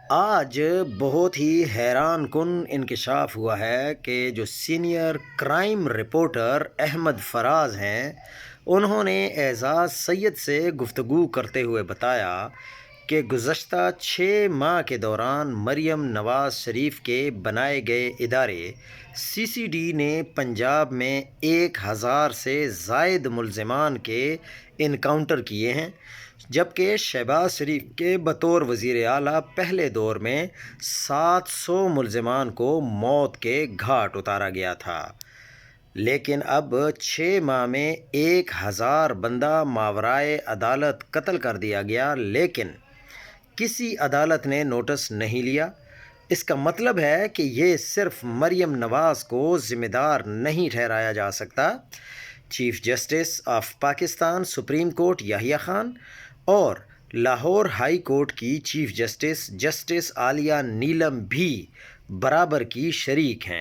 آج بہت ہی حیران کن انکشاف ہوا ہے کہ جو سینئر کرائم رپورٹر احمد فراز ہیں، انہوں نے اعزاز سید سے گفتگو کرتے ہوئے بتایا کہ گزشتہ 6 ماہ کے دوران مریم نواز شریف کے بنائے گئے ادارے سی سی ڈی نے پنجاب میں 1000 سے زائد ملزمان کے انکاؤنٹر کیے ہیں، جبکہ شہباز شریف کے بطور وزیر اعلیٰ پہلے دور میں 700 ملزمان کو موت کے گھاٹ اتارا گیا تھا، لیکن اب 6 ماہ میں 1000 بندہ ماورائے عدالت قتل کر دیا گیا، لیکن کسی عدالت نے نوٹس نہیں لیا۔ اس کا مطلب ہے کہ یہ صرف مریم نواز کو ذمہ دار نہیں ٹھہرایا جا سکتا، chief justice of Pakistan supreme court Yahya Khan اور لاہور ہائی کورٹ کی چیف جسٹس عالیہ نیلم بھی برابر کی شریک ہیں۔